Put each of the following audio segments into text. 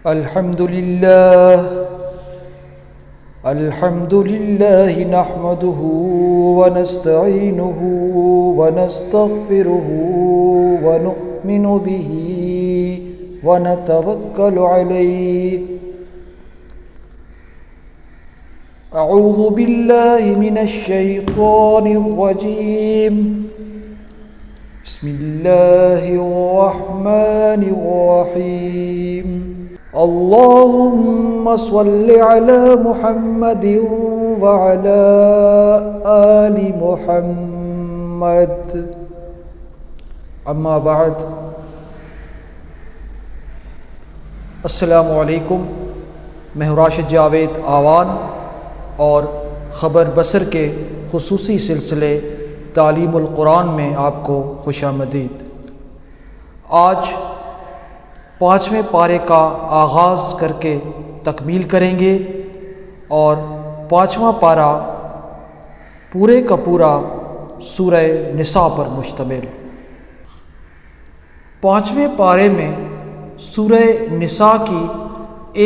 الحمد لله نحمده ونستعينه ونستغفره ونؤمن به ونتوكل عليه. أعوذ بالله من الشيطان الرجيم. بسم الله الرحمن الرحيم. اللهم صل على محمد وعلى آل محمد. اما بعد. السلام علیکم. میں ہوں راشد جاوید آوان اور خبر بصر کے خصوصی سلسلے تعلیم القرآن میں آپ کو خوش آمدید. آج 5ویں پارے کا آغاز کر کے تکمیل کریں گے اور 5واں پارہ پورے کا پورا سورہ نساء پر مشتمل. 5ویں پارے میں سورہ نساء کی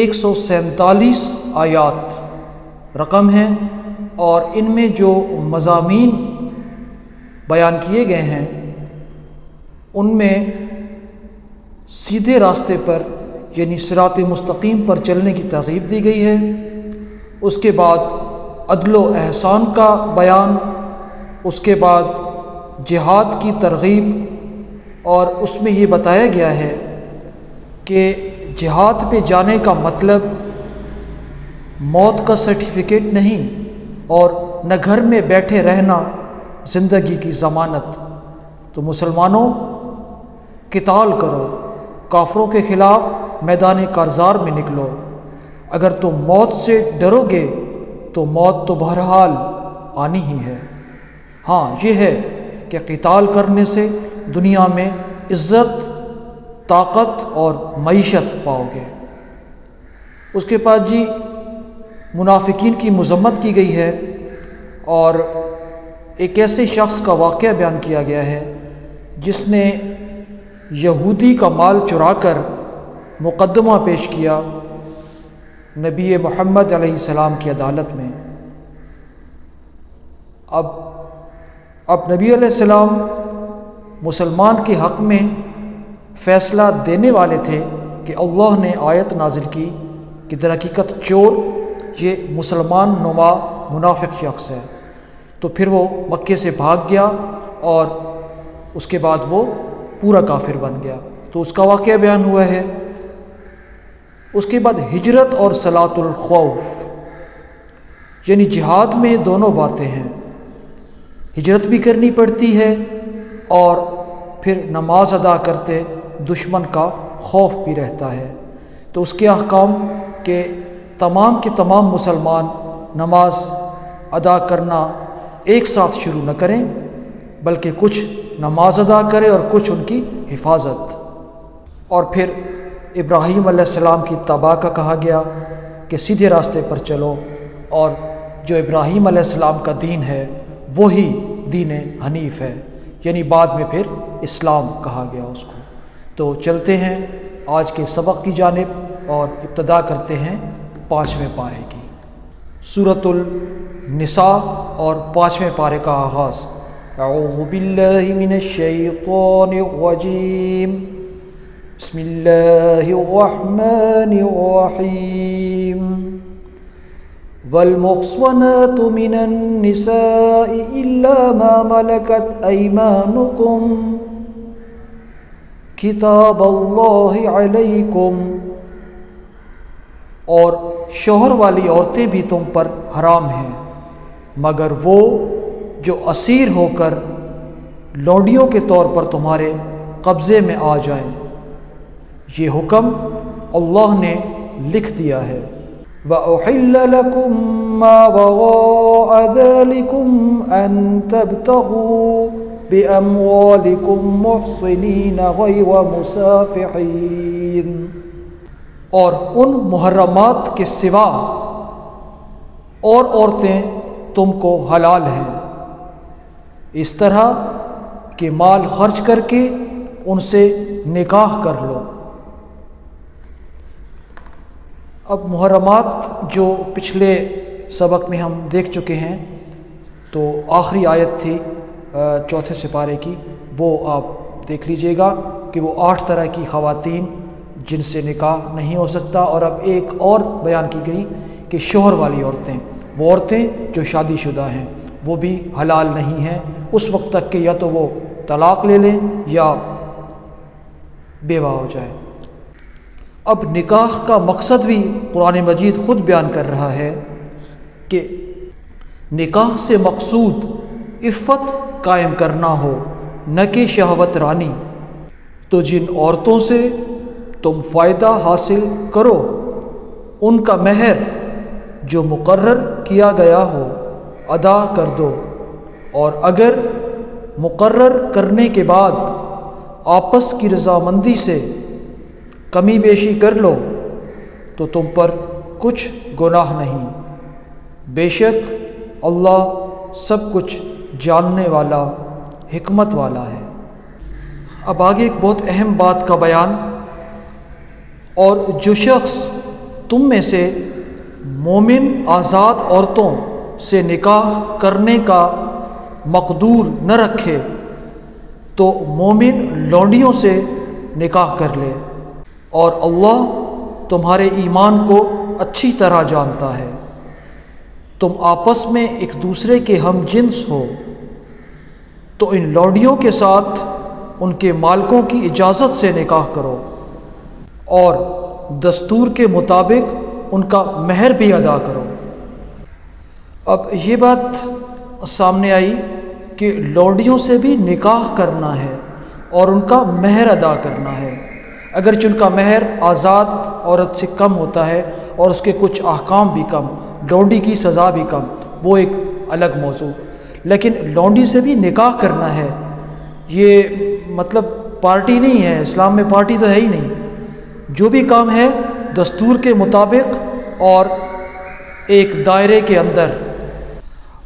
147 آیات رقم ہیں اور ان میں جو مضامین بیان کیے گئے ہیں ان میں سیدھے راستے پر یعنی صراط مستقیم پر چلنے کی ترغیب دی گئی ہے. اس کے بعد عدل و احسان کا بیان، اس کے بعد جہاد کی ترغیب، اور اس میں یہ بتایا گیا ہے کہ جہاد پہ جانے کا مطلب موت کا سرٹیفکیٹ نہیں اور نہ گھر میں بیٹھے رہنا زندگی کی ضمانت. تو مسلمانوں قتال کرو، کافروں کے خلاف میدان کارزار میں نکلو. اگر تم موت سے ڈرو گے تو موت تو بہرحال آنی ہی ہے. ہاں یہ ہے کہ قتال کرنے سے دنیا میں عزت، طاقت اور معیشت پاؤ گے. اس کے بعد منافقین کی مذمت کی گئی ہے اور ایک ایسے شخص کا واقعہ بیان کیا گیا ہے جس نے یہودی کا مال چرا کر مقدمہ پیش کیا نبی محمد علیہ السلام کی عدالت میں. اب نبی علیہ السلام مسلمان کے حق میں فیصلہ دینے والے تھے کہ اللہ نے آیت نازل کی کہ در حقیقت چور یہ مسلمان نما منافق شخص ہے. تو پھر وہ مکے سے بھاگ گیا اور اس کے بعد وہ پورا کافر بن گیا. تو اس کا واقعہ بیان ہوا ہے. اس کے بعد ہجرت اور صلاۃ الخوف، یعنی جہاد میں دونوں باتیں ہیں. ہجرت بھی کرنی پڑتی ہے اور پھر نماز ادا کرتے دشمن کا خوف بھی رہتا ہے. تو اس کے احکام کہ تمام کے تمام مسلمان نماز ادا کرنا ایک ساتھ شروع نہ کریں بلکہ کچھ نماز ادا کرے اور کچھ ان کی حفاظت. اور پھر ابراہیم علیہ السلام کی اتباع کا کہا گیا کہ سیدھے راستے پر چلو، اور جو ابراہیم علیہ السلام کا دین ہے وہی دین حنیف ہے، یعنی بعد میں پھر اسلام کہا گیا اس کو. تو چلتے ہیں آج کے سبق کی جانب اور ابتدا کرتے ہیں 5ویں پارے کی. سورۃ النساء اور 5ویں پارے کا آغاز. اعوذ باللہ من الشیطان الرجیم. بسم اللہ الرحمن الرحیم. والمحصنات من النساء الا ما ملكت ایمانکم کتاب اللہ علیکم. اور شوہر والی عورتیں بھی تم پر حرام ہیں مگر وہ جو اسیر ہو کر لونڈیوں کے طور پر تمہارے قبضے میں آ جائیں. یہ حکم اللہ نے لکھ دیا ہے. وَأُحِلَّ لَكُم مَّا وَرَاءَ ذَلِكُمْ أَن تَبْتَغُوا بِأَمْوَالِكُمْ مُحْصِنِينَ غَيْرَ مُسَافِحِينَ. اور ان محرمات کے سوا اور عورتیں تم کو حلال ہیں اس طرح کہ مال خرچ کر کے ان سے نکاح کر لو. اب محرمات جو پچھلے سبق میں ہم دیکھ چکے ہیں، تو آخری آیت تھی چوتھے سپارے کی، وہ آپ دیکھ لیجئے گا کہ وہ 8 طرح کی خواتین جن سے نکاح نہیں ہو سکتا، اور اب ایک اور بیان کی گئی کہ شوہر والی عورتیں، وہ عورتیں جو شادی شدہ ہیں، وہ بھی حلال نہیں ہیں اس وقت تک کہ یا تو وہ طلاق لے لیں یا بیوہ ہو جائے۔ اب نکاح کا مقصد بھی قرآن مجید خود بیان کر رہا ہے کہ نکاح سے مقصود عفت قائم کرنا ہو، نہ کہ شہوت رانی۔ تو جن عورتوں سے تم فائدہ حاصل کرو ان کا مہر جو مقرر کیا گیا ہو ادا کر دو، اور اگر مقرر کرنے کے بعد آپس کی رضامندی سے کمی بیشی کر لو تو تم پر کچھ گناہ نہیں، بے شک اللہ سب کچھ جاننے والا، حکمت والا ہے۔ اب آگے ایک بہت اہم بات کا بیان، اور جو شخص تم میں سے مومن آزاد عورتوں سے نکاح کرنے کا مقدور نہ رکھے تو مومن لونڈیوں سے نکاح کر لے، اور اللہ تمہارے ایمان کو اچھی طرح جانتا ہے۔ تم آپس میں ایک دوسرے کے ہم جنس ہو تو ان لونڈیوں کے ساتھ ان کے مالکوں کی اجازت سے نکاح کرو، اور دستور کے مطابق ان کا مہر بھی ادا کرو۔ اب یہ بات سامنے آئی کہ لونڈیوں سے بھی نکاح کرنا ہے اور ان کا مہر ادا کرنا ہے، اگرچہ ان کا مہر آزاد عورت سے کم ہوتا ہے اور اس کے کچھ احکام بھی کم، لونڈی کی سزا بھی کم، وہ ایک الگ موضوع، لیکن لونڈی سے بھی نکاح کرنا ہے۔ یہ مطلب پارٹی نہیں ہے، اسلام میں پارٹی تو ہے ہی نہیں، جو بھی کام ہے دستور کے مطابق اور ایک دائرے کے اندر۔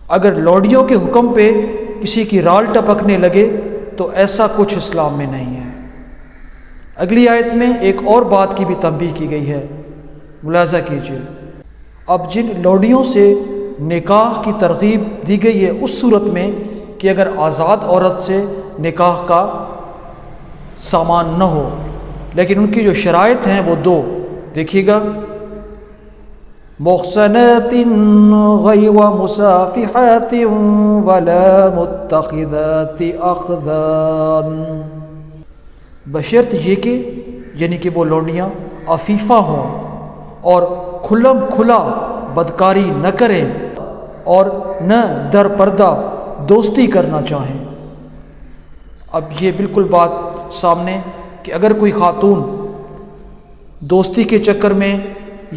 اگر لونڈیوں کے حکم پہ کسی کی رال ٹپکنے لگے تو ایسا کچھ اسلام میں نہیں ہے۔ اگلی آیت میں ایک اور بات کی بھی تنبیہ کی گئی ہے، ملاحظہ کیجیے۔ اب جن لونڈیوں سے نکاح کی ترغیب دی گئی ہے اس صورت میں کہ اگر آزاد عورت سے نکاح کا سامان نہ ہو، لیکن ان کی جو شرائط ہیں وہ 2 دیکھیے گا، محصنات غیر مصافحات ولا متخذات اخدان، بشرط یہ کہ یعنی کہ وہ لونڈیاں عفیفہ ہوں اور کھلم کھلا بدکاری نہ کریں اور نہ در پردہ دوستی کرنا چاہیں۔ اب یہ بالکل بات سامنے کہ اگر کوئی خاتون دوستی کے چکر میں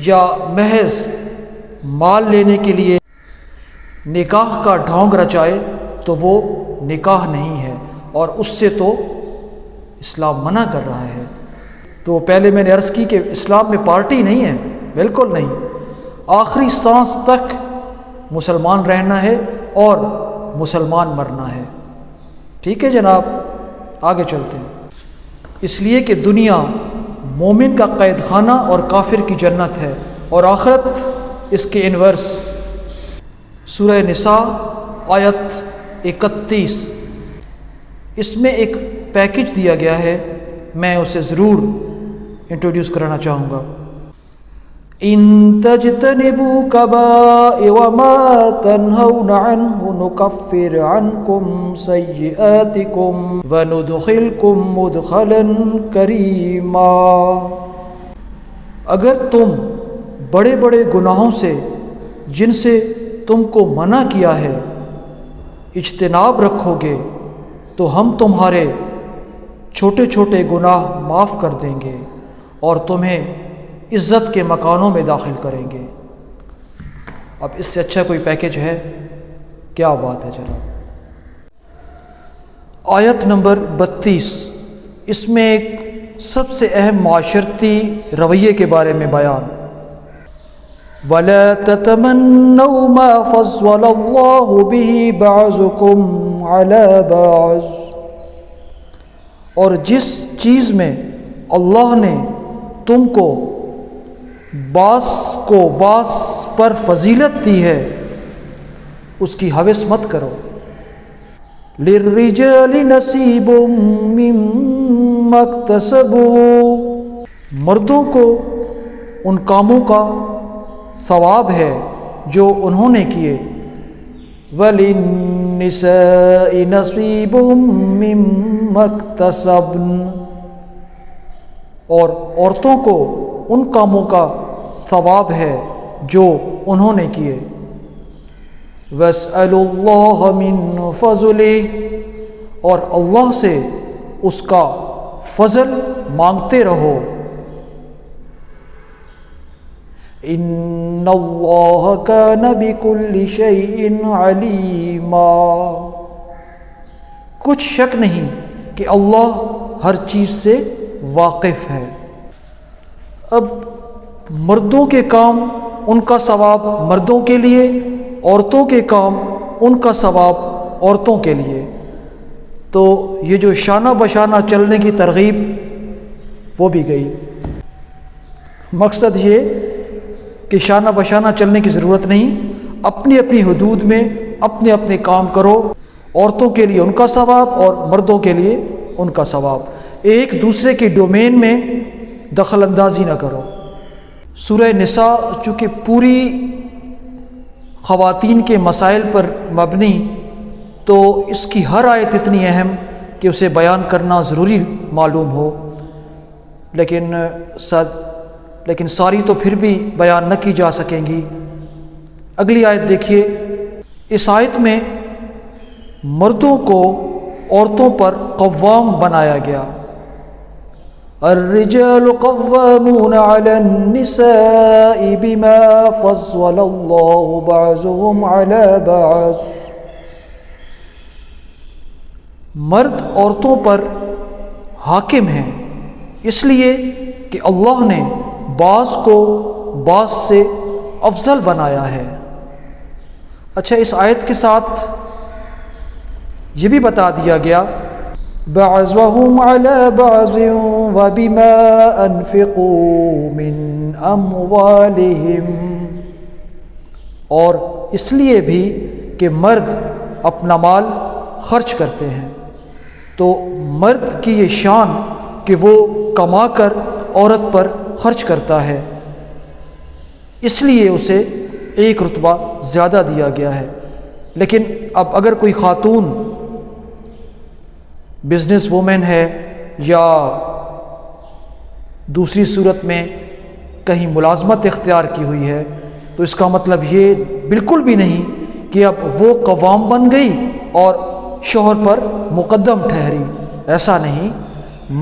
یا محض مال لینے کے لیے نکاح کا ڈھونگ رچائے تو وہ نکاح نہیں ہے، اور اس سے تو اسلام منع کر رہا ہے۔ تو پہلے میں نے عرض کی کہ اسلام میں پارٹی نہیں ہے، بالکل نہیں، آخری سانس تک مسلمان رہنا ہے اور مسلمان مرنا ہے۔ ٹھیک ہے جناب، آگے چلتے ہیں۔ اس لیے کہ دنیا مومن کا قید خانہ اور کافر کی جنت ہے، اور آخرت اس کے انورس۔ سورہ نساء آیت 31، اس میں ایک پیکج دیا گیا ہے، میں اسے ضرور انٹروڈیوس کرانا چاہوں گا۔ ان تجتنبوا کبائر ما تنہون عنہ نکفر عنکم سیئاتکم وندخلکم مدخلا کریما، اگر تم بڑے بڑے گناہوں سے جن سے تم کو منع کیا ہے اجتناب رکھو گے تو ہم تمہارے چھوٹے چھوٹے گناہ معاف کر دیں گے اور تمہیں عزت کے مکانوں میں داخل کریں گے۔ اب اس سے اچھا کوئی پیکج ہے؟ کیا بات ہے جناب۔ آیت نمبر 32، اس میں ایک سب سے اہم معاشرتی رویے کے بارے میں بیان۔ وَلَا تَتَمَنَّوْا مَا فَضَّلَ اللَّهُ بِهِ بَعْضَكُمْ عَلَى بَعْضٍ، اور جس چیز میں اللہ نے تم کو بعض کو بعض پر فضیلت دی ہے اس کی ہوس مت کرو۔ للرجال نصیب مما اکتسبوا، مردوں کو ان کاموں کا ثواب ہے جو انہوں نے کیے۔ وَلِلنِّسَاءِ نَصِيبٌ مِّمَّا اكْتَسَبْنَ، اور عورتوں کو ان کاموں کا ثواب ہے جو انہوں نے کیے۔ وَاسْأَلُوا اللَّهَ مِن فَضْلِهِ، اور اللہ سے اس کا فضل مانگتے رہو۔ ان اللہ کان بکل شیء علیما، کچھ شک نہیں کہ اللہ ہر چیز سے واقف ہے۔ اب مردوں کے کام ان کا ثواب مردوں کے لیے، عورتوں کے کام ان کا ثواب عورتوں کے لیے، تو یہ جو شانہ بشانہ چلنے کی ترغیب وہ بھی گئی۔ مقصد یہ کہ شانہ بشانہ چلنے کی ضرورت نہیں، اپنی اپنی حدود میں اپنے اپنے کام کرو، عورتوں کے لیے ان کا ثواب اور مردوں کے لیے ان کا ثواب، ایک دوسرے کے ڈومین میں دخل اندازی نہ کرو۔ سورہ نساء چونکہ پوری خواتین کے مسائل پر مبنی، تو اس کی ہر آیت اتنی اہم کہ اسے بیان کرنا ضروری معلوم ہو، لیکن ساری تو پھر بھی بیان نہ کی جا سکیں گی۔ اگلی آیت دیکھیے، اس آیت میں مردوں کو عورتوں پر قوام بنایا گیا۔ الرجال قوامون علی النساء بما فضل اللہ بعضهم علی بعض، مرد عورتوں پر حاکم ہیں اس لیے کہ اللہ نے بعض کو بعض سے افضل بنایا ہے۔ اچھا، اس آیت کے ساتھ یہ بھی بتا دیا گیا بعضهم علی بعض وبما انفقوا من اموالهم، اور اس لیے بھی کہ مرد اپنا مال خرچ کرتے ہیں، تو مرد کی یہ شان کہ وہ کما کر عورت پر خرچ کرتا ہے، اس لیے اسے ایک رتبہ زیادہ دیا گیا ہے۔ لیکن اب اگر کوئی خاتون بزنس وومن ہے یا دوسری صورت میں کہیں ملازمت اختیار کی ہوئی ہے، تو اس کا مطلب یہ بالکل بھی نہیں کہ اب وہ قوام بن گئی اور شوہر پر مقدم ٹھہری، ایسا نہیں۔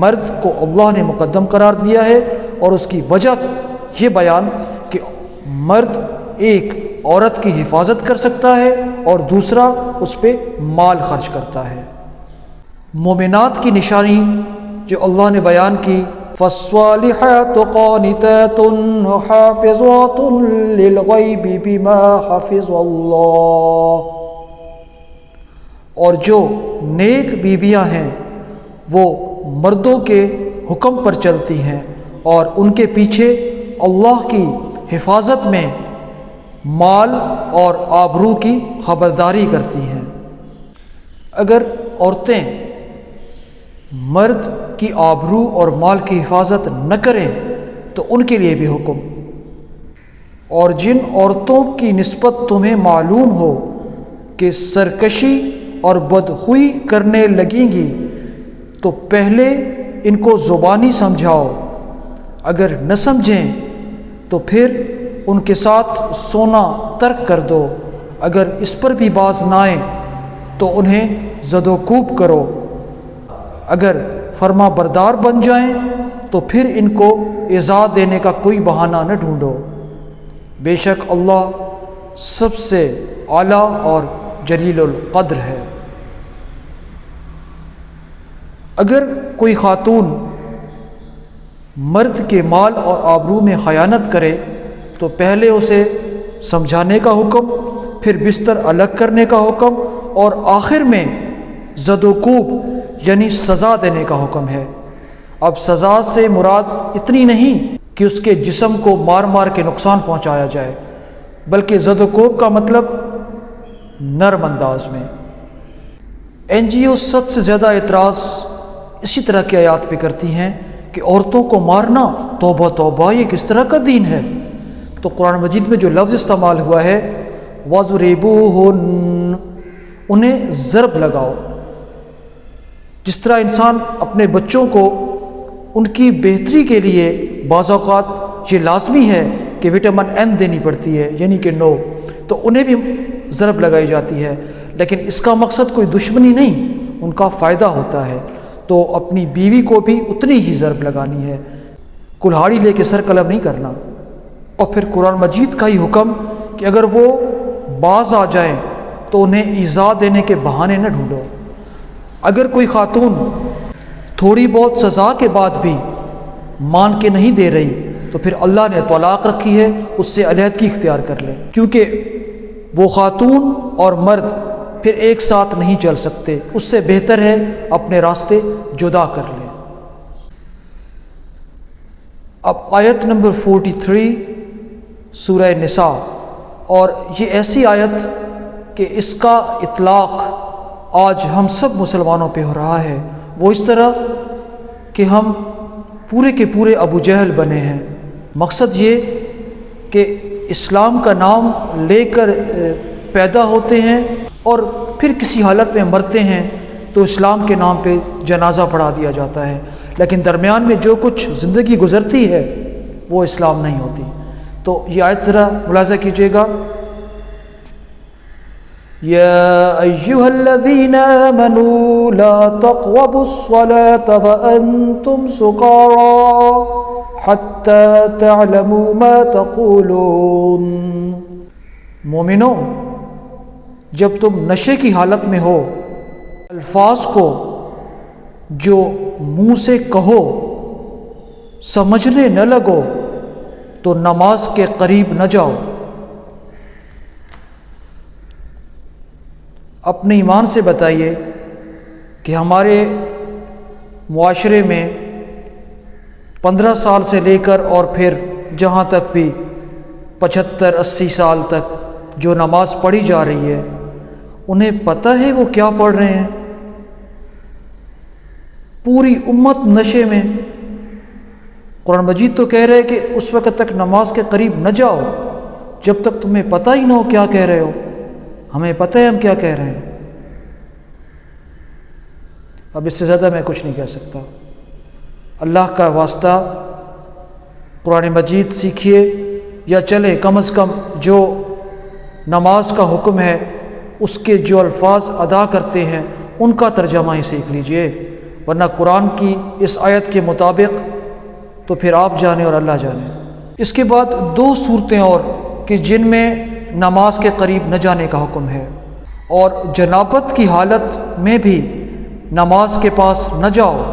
مرد کو اللہ نے مقدم قرار دیا ہے، اور اس کی وجہ یہ بیان کہ مرد ایک عورت کی حفاظت کر سکتا ہے اور دوسرا اس پہ مال خرچ کرتا ہے۔ مومنات کی نشانی جو اللہ نے بیان کی، فالصالحات قانتات حافظات للغیب بما حفظ اللہ، اور جو نیک بیویاں ہیں وہ مردوں کے حکم پر چلتی ہیں اور ان کے پیچھے اللہ کی حفاظت میں مال اور آبرو کی خبرداری کرتی ہیں۔ اگر عورتیں مرد کی آبرو اور مال کی حفاظت نہ کریں تو ان کے لیے بھی حکم، اور جن عورتوں کی نسبت تمہیں معلوم ہو کہ سرکشی اور بدخوئی کرنے لگیں گی تو پہلے ان کو زبانی سمجھاؤ، اگر نہ سمجھیں تو پھر ان کے ساتھ سونا ترک کر دو، اگر اس پر بھی باز نہ آئیں تو انہیں زد و کوب کرو، اگر فرما بردار بن جائیں تو پھر ان کو ایذا دینے کا کوئی بہانہ نہ ڈھونڈو، بے شک اللہ سب سے اعلیٰ اور جلیل القدر ہے۔ اگر کوئی خاتون مرد کے مال اور آبرو میں خیانت کرے تو پہلے اسے سمجھانے کا حکم، پھر بستر الگ کرنے کا حکم، اور آخر میں زد و کوب یعنی سزا دینے کا حکم ہے۔ اب سزا سے مراد اتنی نہیں کہ اس کے جسم کو مار مار کے نقصان پہنچایا جائے، بلکہ زد و کوب کا مطلب نرم انداز میں۔ این جی او سب سے زیادہ اعتراض اسی طرح کی آیات پہ کرتی ہیں کہ عورتوں کو مارنا، توبہ توبہ، یہ کس طرح کا دین ہے؟ تو قرآن مجید میں جو لفظ استعمال ہوا ہے وَضْرِبُوهُنَّ، انہیں ضرب لگاؤ۔ جس طرح انسان اپنے بچوں کو ان کی بہتری کے لیے بعض اوقات یہ لازمی ہے کہ وٹامن این دینی پڑتی ہے، یعنی کہ نو، تو انہیں بھی ضرب لگائی جاتی ہے، لیکن اس کا مقصد کوئی دشمنی نہیں، ان کا فائدہ ہوتا ہے۔ تو اپنی بیوی کو بھی اتنی ہی ضرب لگانی ہے، کلہاڑی لے کے سر قلم نہیں کرنا۔ اور پھر قرآن مجید کا ہی حکم کہ اگر وہ باز آ جائیں تو انہیں ایذا دینے کے بہانے نہ ڈھونڈو۔ اگر کوئی خاتون تھوڑی بہت سزا کے بعد بھی مان کے نہیں دے رہی تو پھر اللہ نے طلاق رکھی ہے، اس سے علیحدگی اختیار کر لے، کیونکہ وہ خاتون اور مرد پھر ایک ساتھ نہیں چل سکتے، اس سے بہتر ہے اپنے راستے جدا کر لیں۔ اب آیت نمبر 43 سورہ نساء، اور یہ ایسی آیت کہ اس کا اطلاق آج ہم سب مسلمانوں پہ ہو رہا ہے، وہ اس طرح کہ ہم پورے کے پورے ابو جہل بنے ہیں۔ مقصد یہ کہ اسلام کا نام لے کر پیدا ہوتے ہیں اور پھر کسی حالت میں مرتے ہیں تو اسلام کے نام پہ جنازہ پڑھا دیا جاتا ہے، لیکن درمیان میں جو کچھ زندگی گزرتی ہے وہ اسلام نہیں ہوتی۔ تو یہ آیت ذرا ملاحظہ کیجیے گا، یا ایھا الذین آمنوا لا تقربوا الصلاة وانتم سکارى حتی تعلموا ما تقولون۔ مومنو، جب تم نشے کی حالت میں ہو، الفاظ کو جو منہ سے کہو سمجھنے نہ لگو تو نماز کے قریب نہ جاؤ۔ اپنے ایمان سے بتائیے کہ ہمارے معاشرے میں 15 سال سے لے کر اور پھر جہاں تک بھی 75-80 سال تک جو نماز پڑھی جا رہی ہے، انہیں پتہ ہے وہ کیا پڑھ رہے ہیں؟ پوری امت نشے میں۔ قرآن مجید تو کہہ رہے کہ اس وقت تک نماز کے قریب نہ جاؤ جب تک تمہیں پتہ ہی نہ ہو کیا کہہ رہے ہو۔ ہمیں پتہ ہے ہم کیا کہہ رہے ہیں۔ اب اس سے زیادہ میں کچھ نہیں کہہ سکتا۔ اللہ کا واسطہ قرآن مجید سیکھیے، یا چلے کم از کم جو نماز کا حکم ہے اس کے جو الفاظ ادا کرتے ہیں ان کا ترجمہ ہی سیکھ لیجئے، ورنہ قرآن کی اس آیت کے مطابق تو پھر آپ جانے اور اللہ جانے۔ اس کے بعد 2 صورتیں اور کہ جن میں نماز کے قریب نہ جانے کا حکم ہے، اور جنابت کی حالت میں بھی نماز کے پاس نہ جاؤ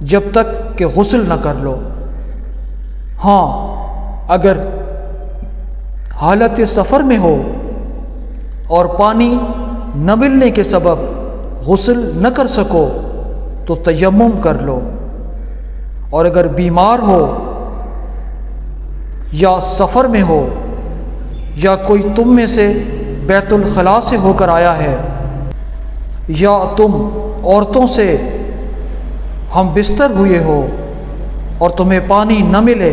جب تک کہ غسل نہ کر لو۔ ہاں، اگر حالت سفر میں ہو اور پانی نہ ملنے کے سبب غسل نہ کر سکو تو تیمم کر لو، اور اگر بیمار ہو یا سفر میں ہو یا کوئی تم میں سے بیت الخلاء سے ہو کر آیا ہے یا تم عورتوں سے ہم بستر ہوئے ہو اور تمہیں پانی نہ ملے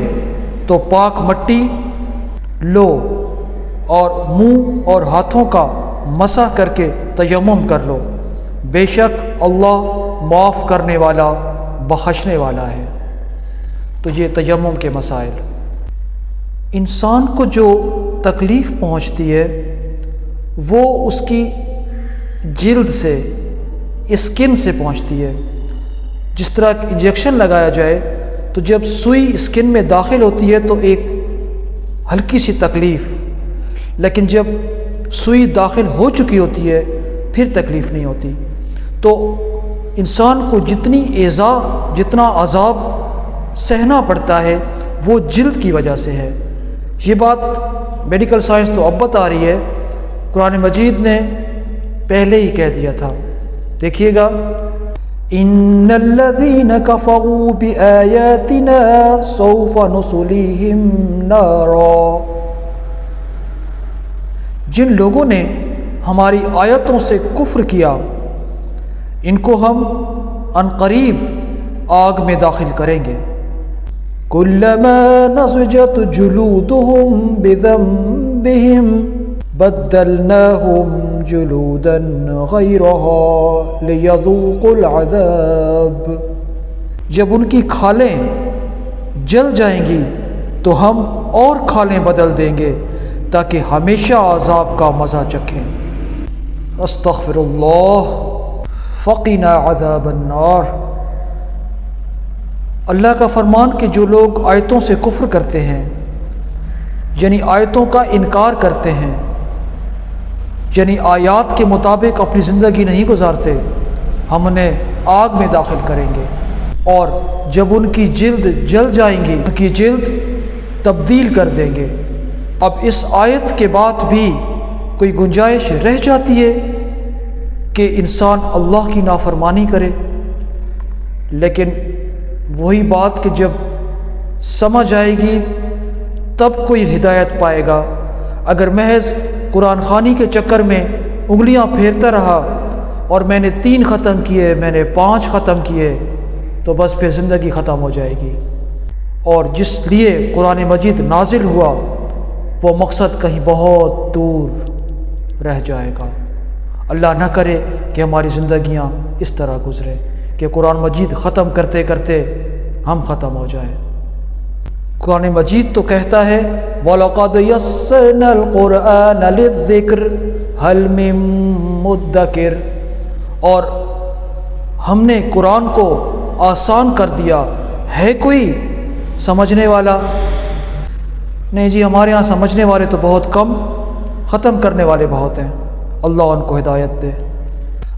تو پاک مٹی لو اور منہ اور ہاتھوں کا مسح کر کے تیمم کر لو، بے شک اللہ معاف کرنے والا بخشنے والا ہے۔ تو یہ تیمم کے مسائل۔ انسان کو جو تکلیف پہنچتی ہے وہ اس کی جلد سے، اسکن سے پہنچتی ہے۔ جس طرح انجیکشن لگایا جائے تو جب سوئی اسکن میں داخل ہوتی ہے تو ایک ہلکی سی تکلیف، لیکن جب سوئی داخل ہو چکی ہوتی ہے پھر تکلیف نہیں ہوتی۔ تو انسان کو جتنی ایذا، جتنا عذاب سہنا پڑتا ہے وہ جلد کی وجہ سے ہے۔ یہ بات میڈیکل سائنس تو اب بتا رہی ہے، قرآن مجید نے پہلے ہی کہہ دیا تھا۔ دیکھیے گا، ان الذین کفروا بآیاتنا سوف نصلیہم نارا، جن لوگوں نے ہماری آیتوں سے کفر کیا ان کو ہم عنقریب آگ میں داخل کریں گے۔ کلما نضجت جلودهم بذنبهم بدلناهم جلودا غیرها لیذوقوا العذاب، جب ان کی کھالیں جل جائیں گی تو ہم اور کھالیں بدل دیں گے تاکہ ہمیشہ عذاب کا مزہ چکھیں۔ استغفر اللہ فقنا عذاب النار۔ اللہ کا فرمان کہ جو لوگ آیتوں سے کفر کرتے ہیں، یعنی آیتوں کا انکار کرتے ہیں، یعنی آیات کے مطابق اپنی زندگی نہیں گزارتے، ہم انہیں آگ میں داخل کریں گے، اور جب ان کی جلد جل جائیں گی ان کی جلد تبدیل کر دیں گے۔ اب اس آیت کے بعد بھی کوئی گنجائش رہ جاتی ہے کہ انسان اللہ کی نافرمانی کرے، لیکن وہی بات کہ جب سمجھ آئے گی تب کوئی ہدایت پائے گا۔ اگر محض قرآن خوانی کے چکر میں انگلیاں پھیرتا رہا اور میں نے 3 ختم کیے، میں نے 5 ختم کیے، تو بس پھر زندگی ختم ہو جائے گی، اور جس لیے قرآن مجید نازل ہوا وہ مقصد کہیں بہت دور رہ جائے گا۔ اللہ نہ کرے کہ ہماری زندگیاں اس طرح گزرے کہ قرآن مجید ختم کرتے کرتے ہم ختم ہو جائیں۔ قرآن مجید تو کہتا ہے وَلَقَدْ يَسَّرْنَا الْقُرْآنَ لِلذِّكْرِ هَلْ مِن مُدَّكِرٍ، اور ہم نے قرآن کو آسان کر دیا، ہے کوئی سمجھنے والا؟ نہیں جی، ہمارے ہاں سمجھنے والے تو بہت کم، ختم کرنے والے بہت ہیں، اللہ ان کو ہدایت دے۔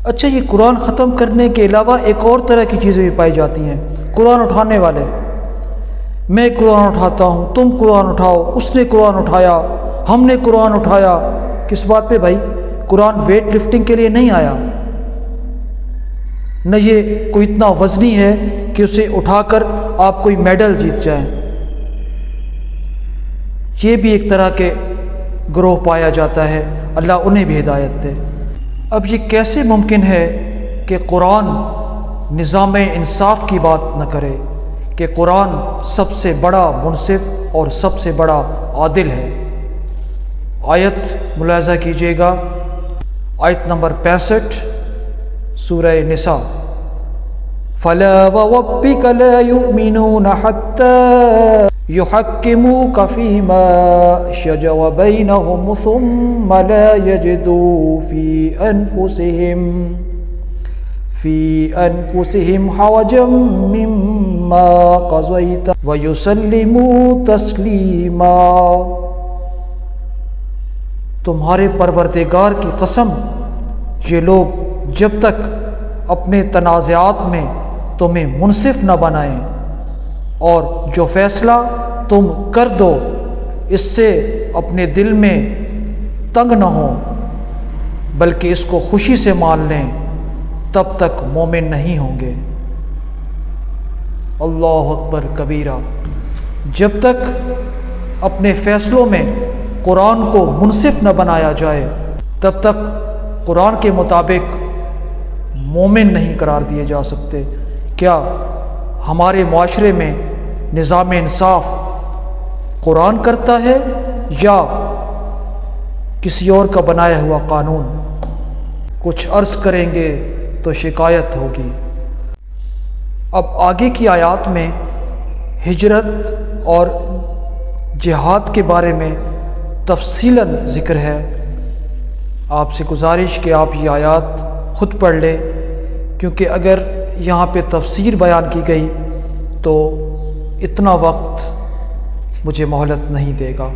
اچھا، یہ قرآن ختم کرنے کے علاوہ ایک اور طرح کی چیزیں بھی پائی جاتی ہیں۔ قرآن اٹھانے والے، میں قرآن اٹھاتا ہوں، تم قرآن اٹھاؤ، اس نے قرآن اٹھایا، ہم نے قرآن اٹھایا۔ کس بات پہ بھائی؟ قرآن ویٹ لفٹنگ کے لیے نہیں آیا، نہ یہ کوئی اتنا وزنی ہے کہ اسے اٹھا کر آپ کوئی میڈل جیت جائیں۔ یہ بھی ایک طرح کے گروہ پایا جاتا ہے، اللہ انہیں بھی ہدایت دے۔ اب یہ کیسے ممکن ہے کہ قرآن نظام انصاف کی بات نہ کرے، کہ قرآن سب سے بڑا منصف اور سب سے بڑا عادل ہے؟ آیت ملاحظہ کیجیے گا، آیت نمبر 65 سورہ نساء، فَلَا وَرَبِّكَ لَا يُؤْمِنُونَ حَتَّى يُحَكِّمُوكَ فِيمَا شَجَرَ بَيْنَهُمْ ثُمَّ لَا يَجِدُوا فِي أَنفُسِهِمْ حَرَجًا مِّمَّا قَضَيْتَ وَيُسَلِّمُوا تَسْلِيمًا۔ تمہارے پروردگار کی قسم، یہ لوگ جب تک اپنے تنازعات میں تمہیں منصف نہ بنائیں اور جو فیصلہ تم کر دو اس سے اپنے دل میں تنگ نہ ہوں بلکہ اس کو خوشی سے مان لیں، تب تک مومن نہیں ہوں گے۔ اللہ اکبر کبیرہ۔ جب تک اپنے فیصلوں میں قرآن کو منصف نہ بنایا جائے تب تک قرآن کے مطابق مومن نہیں قرار دیے جا سکتے۔ کیا ہمارے معاشرے میں نظام انصاف قرآن کرتا ہے یا کسی اور کا بنایا ہوا قانون؟ کچھ عرض کریں گے تو شکایت ہوگی۔ اب آگے کی آیات میں ہجرت اور جہاد کے بارے میں تفصیلاً ذکر ہے۔ آپ سے گزارش کہ آپ یہ آیات خود پڑھ لیں، کیونکہ اگر یہاں پہ تفسیر بیان کی گئی تو اتنا وقت مجھے مہلت نہیں دے گا۔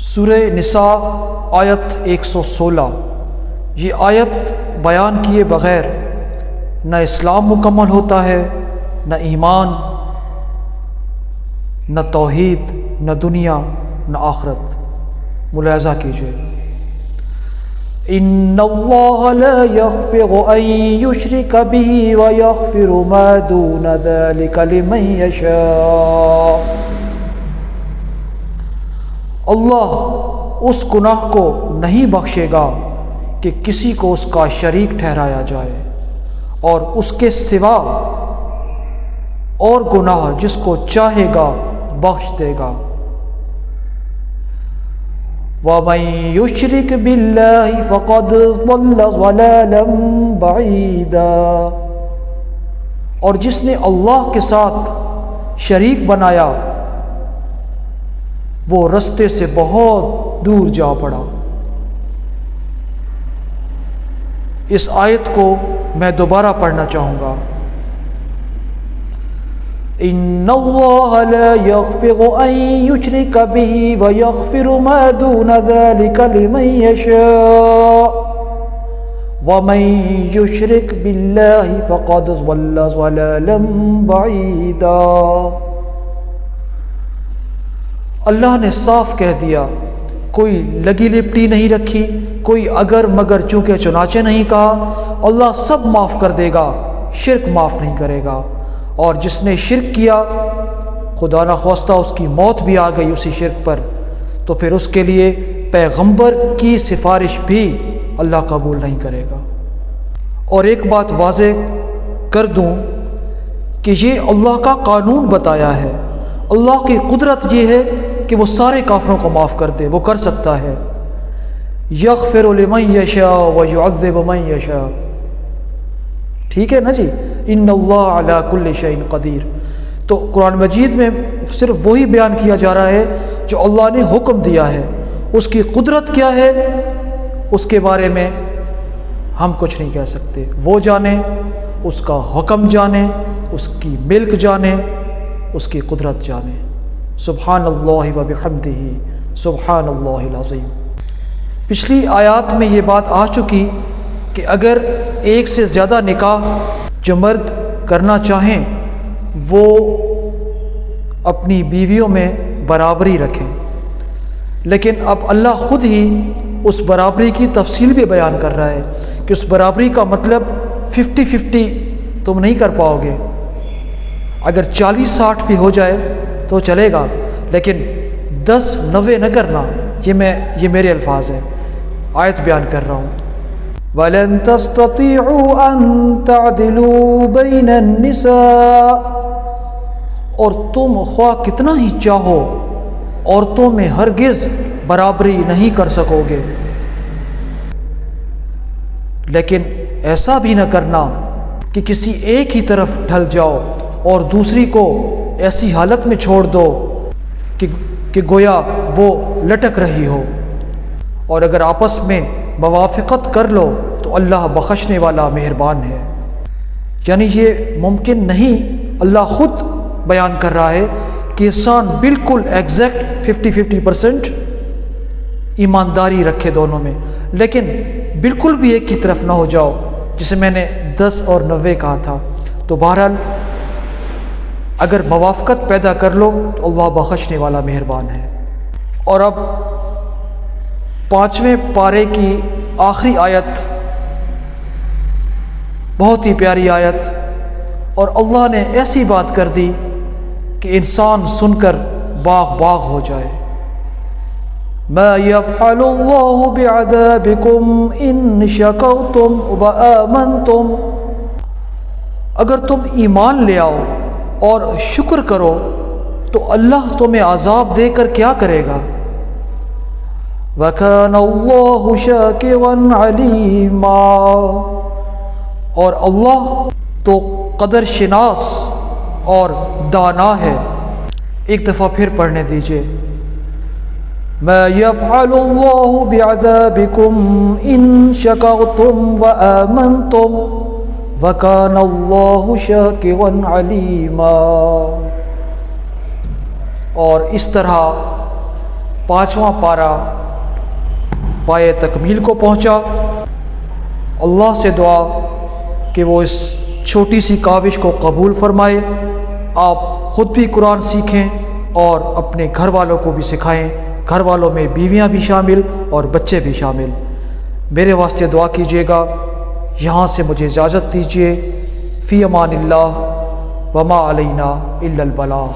سورہ نساء آیت 116، یہ آیت بیان کیے بغیر نہ اسلام مکمل ہوتا ہے، نہ ایمان، نہ توحید، نہ دنیا، نہ آخرت۔ ملاحظہ کیجیے گا۔ ان اللہ لا یغفر ان یشرک بہ ویغفر ما دون ذلک لمن یشاء۔ اللہ اس گناہ کو نہیں بخشے گا کہ کسی کو اس کا شریک ٹھہرایا جائے، اور اس کے سوا اور گناہ جس کو چاہے گا بخش دے گا۔ وَمَن يُشْرِكْ بِاللَّهِ فَقَدْ ضَلَّ ضَلَالًا بَعِيدًا، اور جس نے اللہ کے ساتھ شریک بنایا وہ رستے سے بہت دور جا پڑا۔ اس آیت کو میں دوبارہ پڑھنا چاہوں گا۔ ان اللہ لا یغفر ان یشرک بہ ویغفر ما دون ذلک لمن یشاء ومن یشرک باللہ فقد ضل ضلالا بعیدا۔ اللہ نے صاف کہہ دیا، کوئی لگی لپٹی نہیں رکھی، کوئی اگر مگر چونکہ چنانچہ نہیں کہا۔ اللہ سب معاف کر دے گا، شرک معاف نہیں کرے گا، اور جس نے شرک کیا خدا نخواستہ اس کی موت بھی آ گئی اسی شرک پر، تو پھر اس کے لیے پیغمبر کی سفارش بھی اللہ قبول نہیں کرے گا۔ اور ایک بات واضح کر دوں کہ یہ اللہ کا قانون بتایا ہے، اللہ کی قدرت یہ ہے کہ وہ سارے کافروں کو معاف کر دے، وہ کر سکتا ہے۔ یغفر لمن یشاء ویعذب من یشاء، ٹھیک ہے نا جی، ان اللہ علی کل شیء قدیر۔ تو قرآن مجید میں صرف وہی بیان کیا جا رہا ہے جو اللہ نے حکم دیا ہے، اس کی قدرت کیا ہے اس کے بارے میں ہم کچھ نہیں کہہ سکتے، وہ جانے، اس کا حکم جانے، اس کی ملک جانے، اس کی قدرت جانے۔ سبحان اللہ و بحمدہ سبحان اللہ العظیم۔ پچھلی آیات میں یہ بات آ چکی کہ اگر ایک سے زیادہ نکاح جو مرد کرنا چاہیں وہ اپنی بیویوں میں برابری رکھیں، لیکن اب اللہ خود ہی اس برابری کی تفصیل بھی بیان کر رہا ہے کہ اس برابری کا مطلب 50-50 تم نہیں کر پاؤ گے، اگر 40-60 بھی ہو جائے تو چلے گا، لیکن 10-90 نہ کرنا۔ یہ میرے الفاظ ہیں، آیت بیان کر رہا ہوں۔ وَلَن تَسْتَطِيعُوا أَن تَعْدِلُوا بَيْنَ النِّسَاءِ، اور تم خواہ کتنا ہی چاہو عورتوں میں ہرگز برابری نہیں کر سکو گے، لیکن ایسا بھی نہ کرنا کہ کسی ایک ہی طرف ڈھل جاؤ اور دوسری کو ایسی حالت میں چھوڑ دو کہ گویا وہ لٹک رہی ہو، اور اگر آپس میں موافقت کر لو تو اللہ بخشنے والا مہربان ہے۔ یعنی یہ ممکن نہیں، اللہ خود بیان کر رہا ہے کہ انسان بالکل ایگزیکٹ 50-50% ایمانداری رکھے دونوں میں، لیکن بالکل بھی ایک کی طرف نہ ہو جاؤ، جسے میں نے 10 اور 90 کہا تھا۔ تو بہرحال اگر موافقت پیدا کر لو تو اللہ بخشنے والا مہربان ہے۔ اور اب 5ویں پارے کی آخری آیت، بہت ہی پیاری آیت، اور اللہ نے ایسی بات کر دی کہ انسان سن کر باغ باغ ہو جائے۔ ما يفعل اللہ بعذابکم ان شکرتم وآمنتم، اگر تم ایمان لے آؤ اور شکر کرو تو اللہ تمہیں عذاب دے کر کیا کرے گا۔ وَكَانَ اللَّهُ شَاكِرًا عَلِيمًا، اور اللہ تو قدر شناس اور دانا ہے۔ ایک دفعہ پھر پڑھنے دیجئے۔ مَا يَفْعَلُ اللَّهُ بِعَذَابِكُمْ إِن شَكَرْتُمْ وَآمَنْتُمْ وَكَانَ اللَّهُ شَاكِرًا عَلِيمًا۔ اور اس طرح 5واں پارہ پائے تکمیل کو پہنچا۔ اللہ سے دعا کہ وہ اس چھوٹی سی کاوش کو قبول فرمائے، آپ خود بھی قرآن سیکھیں اور اپنے گھر والوں کو بھی سکھائیں، گھر والوں میں بیویاں بھی شامل اور بچے بھی شامل۔ میرے واسطے دعا کیجیے گا۔ یہاں سے مجھے اجازت دیجیے۔ فی امان اللہ وما علینا الا البلاغ۔